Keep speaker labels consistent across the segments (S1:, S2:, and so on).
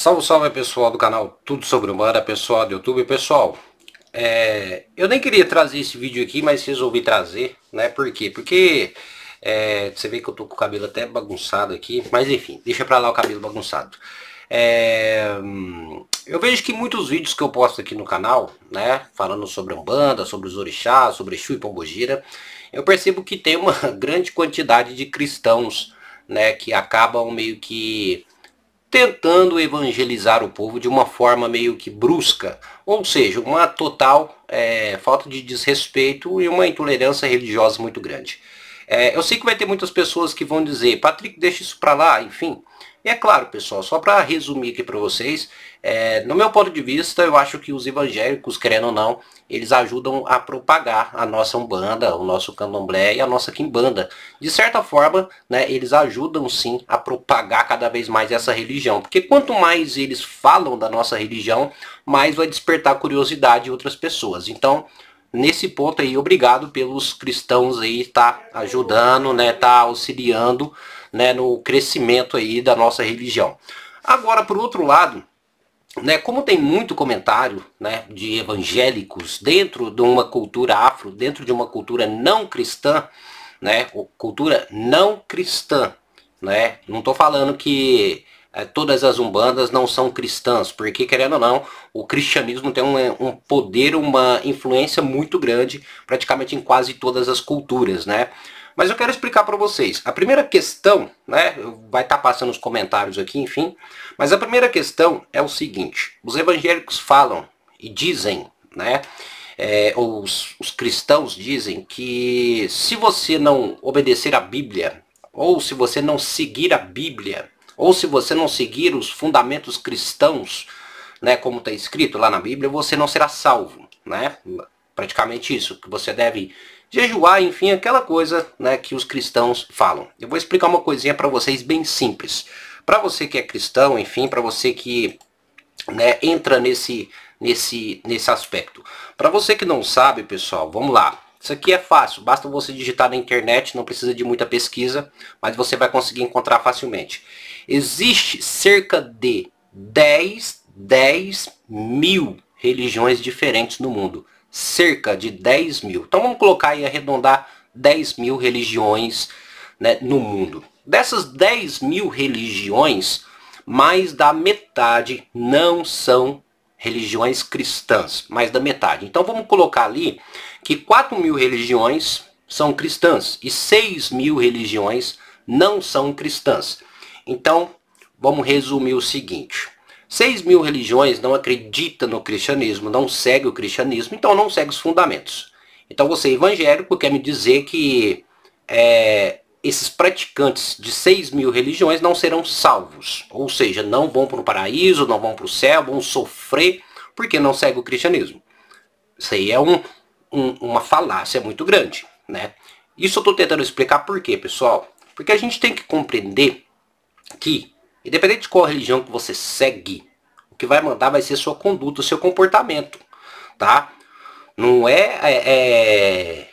S1: Salve, salve pessoal do canal Tudo Sobre Umbanda, pessoal do YouTube. Pessoal, eu nem queria trazer esse vídeo aqui, mas resolvi trazer, né? Por quê? Porque você vê que eu tô com o cabelo até bagunçado aqui, mas enfim, deixa pra lá o cabelo bagunçado. Eu vejo que muitos vídeos que eu posto aqui no canal, né, falando sobre Umbanda, sobre os orixás, sobre Exu e Pombogira, eu percebo que tem uma grande quantidade de cristãos, né, que acabam meio que tentando evangelizar o povo de uma forma meio que brusca, ou seja, uma total falta de desrespeito e uma intolerância religiosa muito grande. Eu sei que vai ter muitas pessoas que vão dizer, Patrick, deixa isso pra lá, enfim. E é claro, pessoal, só para resumir aqui para vocês, no meu ponto de vista, eu acho que os evangélicos, querendo ou não, eles ajudam a propagar a nossa Umbanda, o nosso Candomblé e a nossa Quimbanda. De certa forma, né, eles ajudam sim a propagar cada vez mais essa religião. Porque quanto mais eles falam da nossa religião, mais vai despertar curiosidade em outras pessoas. Então, nesse ponto aí, obrigado pelos cristãos aí tá ajudando, né, tá auxiliando, né, no crescimento aí da nossa religião. Agora, por outro lado, né, como tem muito comentário, né, de evangélicos dentro de uma cultura afro, dentro de uma cultura não cristã, né, cultura não cristã, né, não estou falando que todas as umbandas não são cristãs, porque querendo ou não, o cristianismo tem um poder, uma influência muito grande, praticamente em quase todas as culturas, né. Mas eu quero explicar para vocês. A primeira questão, né, vai estar passando os comentários aqui, enfim, mas a primeira questão é o seguinte: os evangélicos falam e dizem, né, os cristãos dizem que se você não obedecer a Bíblia, ou se você não seguir a Bíblia, ou se você não seguir os fundamentos cristãos, né, como está escrito lá na Bíblia, você não será salvo, né? Praticamente isso, que você deve jejuar, enfim, aquela coisa, né, que os cristãos falam. Eu vou explicar uma coisinha para vocês bem simples. Para você que é cristão, enfim, para você que, né, entra nesse aspecto. Para você que não sabe, pessoal, vamos lá. Isso aqui é fácil, basta você digitar na internet, não precisa de muita pesquisa, mas você vai conseguir encontrar facilmente. Existe cerca de 10 mil religiões diferentes no mundo. Cerca de 10 mil. Então vamos colocar e arredondar 10 mil religiões, né, no mundo. Dessas 10 mil religiões, mais da metade não são religiões cristãs. Mais da metade. Então vamos colocar ali que 4 mil religiões são cristãs e 6 mil religiões não são cristãs. Então vamos resumir o seguinte: 6 mil religiões não acreditam no cristianismo, não segue o cristianismo, então não segue os fundamentos. Então você evangélico quer me dizer que esses praticantes de 6 mil religiões não serão salvos. Ou seja, não vão para o paraíso, não vão para o céu, vão sofrer porque não segue o cristianismo. Isso aí é uma falácia muito grande, né? Isso eu estou tentando explicar por quê, pessoal? Porque a gente tem que compreender que, independente de qual religião que você segue, o que vai mandar vai ser sua conduta, o seu comportamento, tá? Não é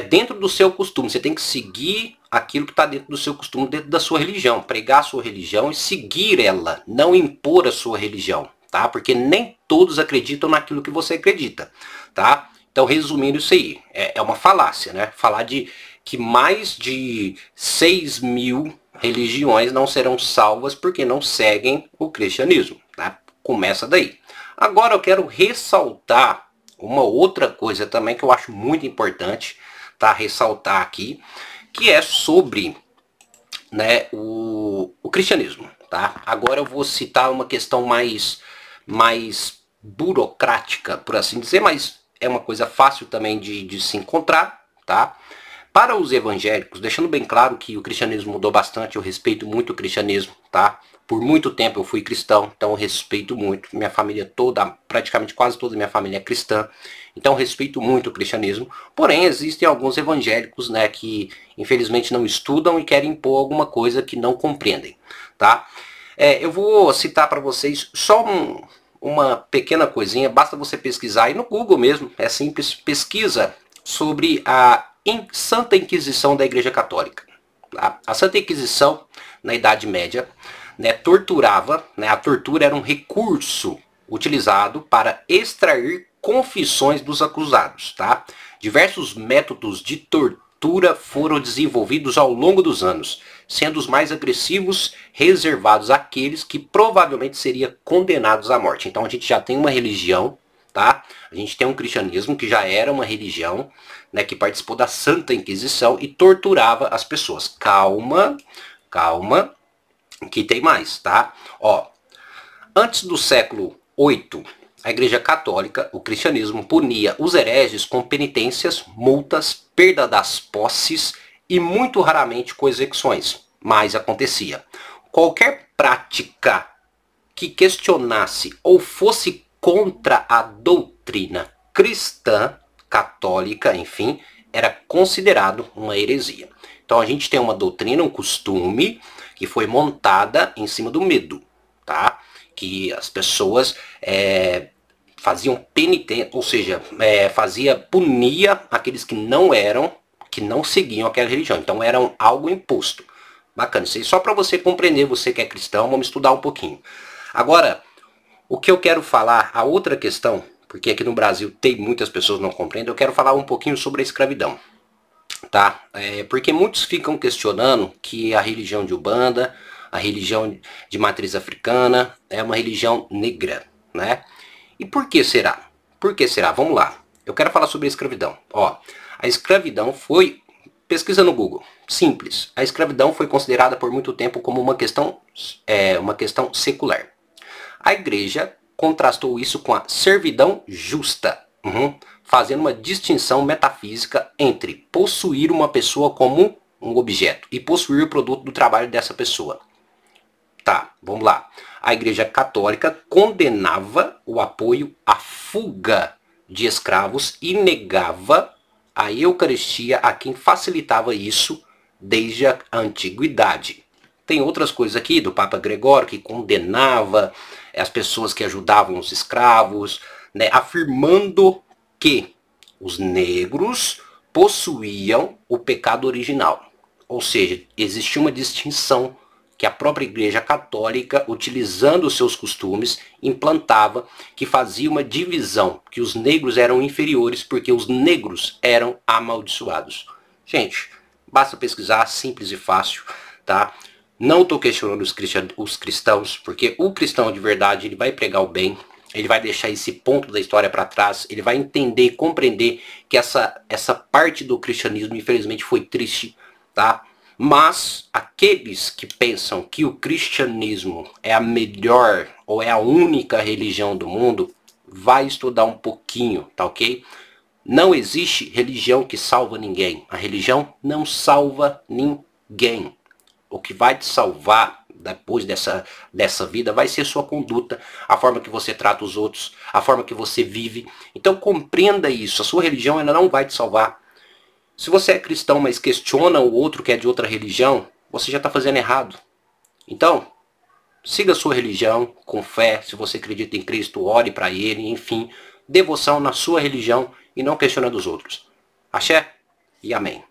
S1: dentro do seu costume. Você tem que seguir aquilo que está dentro do seu costume, dentro da sua religião. Pregar a sua religião e seguir ela, não impor a sua religião, tá? Porque nem todos acreditam naquilo que você acredita, tá? Então, resumindo isso aí, é uma falácia, né? Falar de que mais de 6 mil religiões não serão salvas porque não seguem o cristianismo, tá? Começa daí. Agora eu quero ressaltar uma outra coisa também que eu acho muito importante, tá? Ressaltar aqui, que é sobre, né, o cristianismo, tá? Agora eu vou citar uma questão mais burocrática, por assim dizer, mas é uma coisa fácil também de se encontrar, tá? Para os evangélicos, deixando bem claro que o cristianismo mudou bastante, eu respeito muito o cristianismo, tá? Por muito tempo eu fui cristão, então eu respeito muito. Minha família toda, praticamente quase toda a minha família é cristã, então eu respeito muito o cristianismo. Porém, existem alguns evangélicos, né, que infelizmente não estudam e querem impor alguma coisa que não compreendem, tá? Eu vou citar para vocês só uma pequena coisinha, basta você pesquisar aí no Google mesmo, é simples, pesquisa sobre a Santa Inquisição da Igreja Católica. Tá? A Santa Inquisição, na Idade Média, né, torturava, né, a tortura era um recurso utilizado para extrair confissões dos acusados, tá? Diversos métodos de tortura foram desenvolvidos ao longo dos anos, sendo os mais agressivos reservados àqueles que provavelmente seriam condenados à morte. Então a gente já tem uma religião, tá? A gente tem um cristianismo que já era uma religião, né, que participou da Santa Inquisição e torturava as pessoas. Calma, calma, que tem mais, tá? Ó, antes do século VIII, a Igreja Católica, o cristianismo, punia os hereges com penitências, multas, perda das posses e muito raramente com execuções. Mas acontecia. Qualquer prática que questionasse ou fosse contra a doutrina cristã, católica, enfim, era considerado uma heresia. Então a gente tem uma doutrina, um costume que foi montada em cima do medo, tá? Que as pessoas faziam penitência, ou seja, punia aqueles que não seguiam aquela religião. Então era algo imposto. Bacana, isso aí só para você compreender, você que é cristão, vamos estudar um pouquinho. Agora, o que eu quero falar, a outra questão, porque aqui no Brasil tem muitas pessoas que não compreendem, eu quero falar um pouquinho sobre a escravidão. Tá? Porque muitos ficam questionando que a religião de Umbanda, a religião de matriz africana, é uma religião negra, né? E por que será? Por que será? Vamos lá. Eu quero falar sobre a escravidão. Ó, a escravidão foi... Pesquisa no Google. Simples. A escravidão foi considerada por muito tempo como uma questão secular. A igreja contrastou isso com a servidão justa, fazendo uma distinção metafísica entre possuir uma pessoa como um objeto e possuir o produto do trabalho dessa pessoa. Tá, vamos lá. A Igreja Católica condenava o apoio à fuga de escravos e negava a Eucaristia a quem facilitava isso desde a antiguidade. Tem outras coisas aqui do Papa Gregório que condenava as pessoas que ajudavam os escravos, né, afirmando que os negros possuíam o pecado original. Ou seja, existia uma distinção que a própria Igreja Católica, utilizando os seus costumes, implantava, que fazia uma divisão, que os negros eram inferiores porque os negros eram amaldiçoados. Gente, basta pesquisar, simples e fácil, tá? Não estou questionando os cristãos, porque o cristão de verdade, ele vai pregar o bem, ele vai deixar esse ponto da história para trás, ele vai entender e compreender que essa parte do cristianismo, infelizmente, foi triste, tá? Mas aqueles que pensam que o cristianismo é a melhor ou é a única religião do mundo, vai estudar um pouquinho, tá ok? Não existe religião que salva ninguém. A religião não salva ninguém. O que vai te salvar depois dessa vida vai ser sua conduta, a forma que você trata os outros, a forma que você vive. Então compreenda isso, a sua religião ainda não vai te salvar. Se você é cristão, mas questiona o outro que é de outra religião, você já está fazendo errado. Então, siga a sua religião com fé, se você acredita em Cristo, ore para Ele, enfim, devoção na sua religião e não questiona dos outros. Axé e amém.